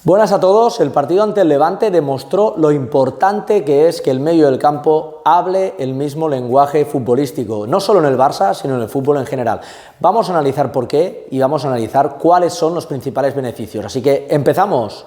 Buenas a todos. El partido ante el Levante demostró lo importante que es que el medio del campo hable el mismo lenguaje futbolístico, no solo en el Barça, sino en el fútbol en general. Vamos a analizar por qué y vamos a analizar cuáles son los principales beneficios. Así que empezamos.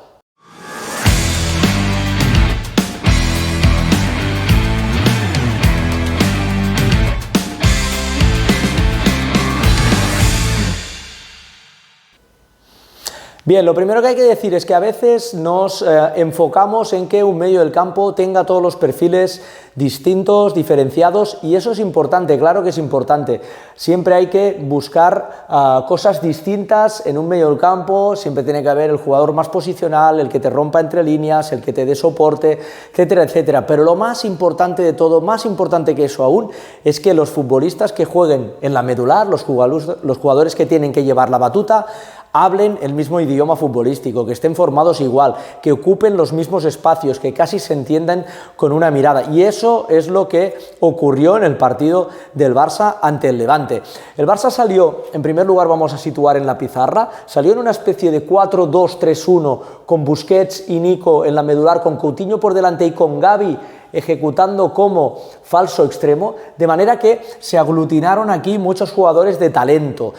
Bien, lo primero que hay que decir es que a veces nos enfocamos en que un medio del campo tenga todos los perfiles distintos, diferenciados, y eso es importante, claro que es importante. Siempre hay que buscar cosas distintas en un medio del campo, siempre tiene que haber el jugador más posicional, el que te rompa entre líneas, el que te dé soporte, etcétera, etcétera. Pero lo más importante de todo, más importante que eso aún, es que los futbolistas que jueguen en la medular, los jugadores que tienen que llevar la batuta, hablen el mismo idioma futbolístico, que estén formados igual, que ocupen los mismos espacios, que casi se entiendan con una mirada. Y eso es lo que ocurrió en el partido del Barça ante el Levante. El Barça salió, en primer lugar vamos a situar en la pizarra, salió en una especie de 4-2-3-1 con Busquets y Nico en la medular, con Coutinho por delante y con Gavi ejecutando como falso extremo, de manera que se aglutinaron aquí muchos jugadores de talento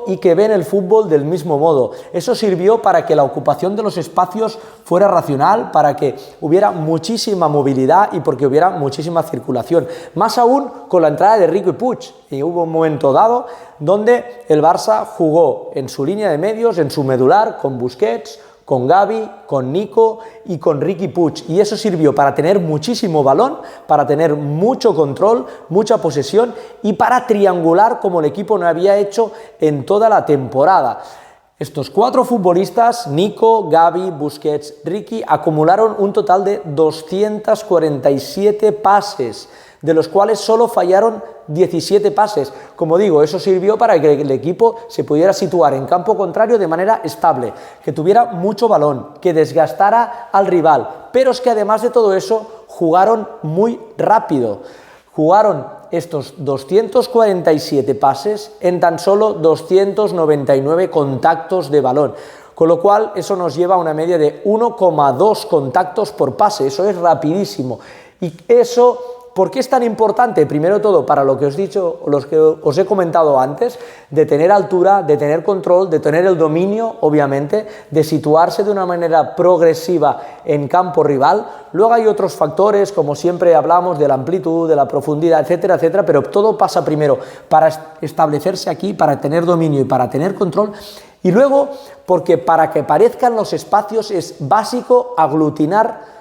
y que ven el fútbol del mismo modo. Eso sirvió para que la ocupación de los espacios fuera racional, para que hubiera muchísima movilidad y porque hubiera muchísima circulación. Más aún con la entrada de Riqui Puig, y hubo un momento dado donde el Barça jugó en su línea de medios, en su medular, con Busquets, con Gavi, con Nico y con Riqui Puig, y eso sirvió para tener muchísimo balón, para tener mucho control, mucha posesión y para triangular como el equipo no había hecho en toda la temporada. Estos cuatro futbolistas, Nico, Gavi, Busquets, Riqui, acumularon un total de 247 pases, de los cuales solo fallaron 17 pases. Como digo, eso sirvió para que el equipo se pudiera situar en campo contrario de manera estable, que tuviera mucho balón, que desgastara al rival, pero es que además de todo eso jugaron muy rápido. Jugaron estos 247 pases en tan solo 299 contactos de balón, con lo cual eso nos lleva a una media de 1,2 contactos por pase. Eso es rapidísimo. Y eso, ¿por qué es tan importante? Primero de todo, para lo que os he dicho, los que os he comentado antes, de tener altura, de tener control, de tener el dominio, obviamente, de situarse de una manera progresiva en campo rival. Luego hay otros factores, como siempre hablamos, de la amplitud, de la profundidad, etcétera, etcétera, pero todo pasa primero para establecerse aquí, para tener dominio y para tener control. Y luego, porque para que parezcan los espacios es básico aglutinar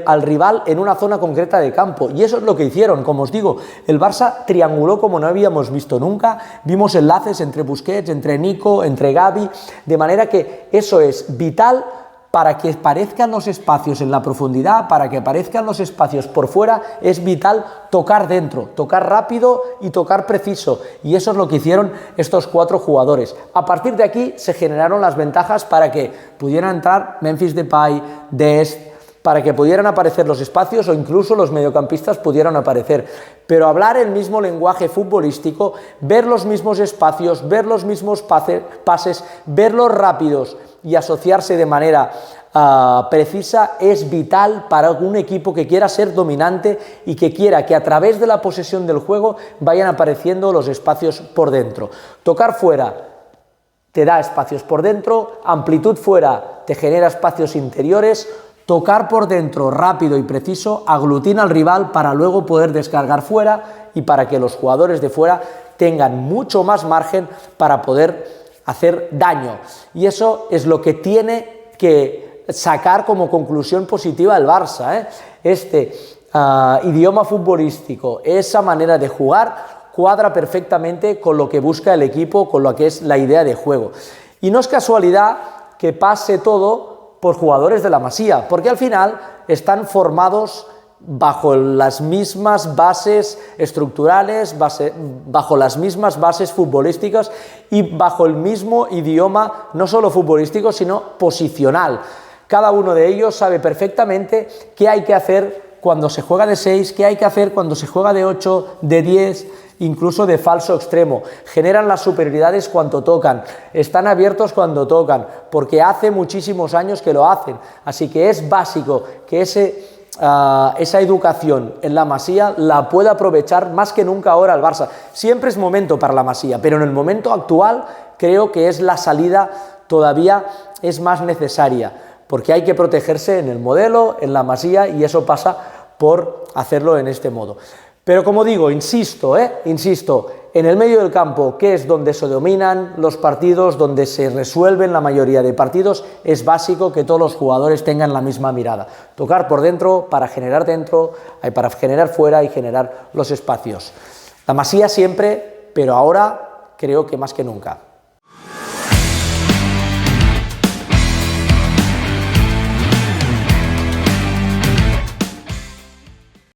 al rival en una zona concreta de campo, y eso es lo que hicieron. Como os digo, el Barça trianguló como no habíamos visto nunca, vimos enlaces entre Busquets, entre Nico, entre Gavi, de manera que eso es vital para que parezcan los espacios en la profundidad, para que parezcan los espacios por fuera. Es vital tocar dentro, tocar rápido y tocar preciso, y eso es lo que hicieron estos cuatro jugadores. A partir de aquí se generaron las ventajas para que pudieran entrar Memphis Depay, Dest, para que pudieran aparecer los espacios o incluso los mediocampistas pudieran aparecer. Pero hablar el mismo lenguaje futbolístico, ver los mismos espacios, ver los mismos pases, verlos rápidos y asociarse de manera precisa es vital para un equipo que quiera ser dominante y que quiera que a través de la posesión del juego vayan apareciendo los espacios por dentro. Tocar fuera te da espacios por dentro, amplitud fuera te genera espacios interiores. Tocar por dentro rápido y preciso aglutina al rival para luego poder descargar fuera y para que los jugadores de fuera tengan mucho más margen para poder hacer daño. Y eso es lo que tiene que sacar como conclusión positiva el Barça, Este idioma futbolístico, esa manera de jugar, cuadra perfectamente con lo que busca el equipo, con lo que es la idea de juego. Y no es casualidad que pase todo por jugadores de la Masía, porque al final están formados bajo las mismas bases estructurales, bajo las mismas bases futbolísticas y bajo el mismo idioma, no solo futbolístico, sino posicional. Cada uno de ellos sabe perfectamente qué hay que hacer cuando se juega de 6, qué hay que hacer cuando se juega de 8, de 10, incluso de falso extremo, generan las superioridades cuando tocan, están abiertos cuando tocan, porque hace muchísimos años que lo hacen, así que es básico que esa educación en la Masía la pueda aprovechar más que nunca ahora el Barça. Siempre es momento para la Masía, pero en el momento actual creo que es la salida todavía es más necesaria, porque hay que protegerse en el modelo, en la Masía, y eso pasa por hacerlo en este modo. Pero como digo, insisto, en el medio del campo, que es donde se dominan los partidos, donde se resuelven la mayoría de partidos, es básico que todos los jugadores tengan la misma mirada. Tocar por dentro para generar fuera y generar los espacios. La Masía siempre, pero ahora creo que más que nunca.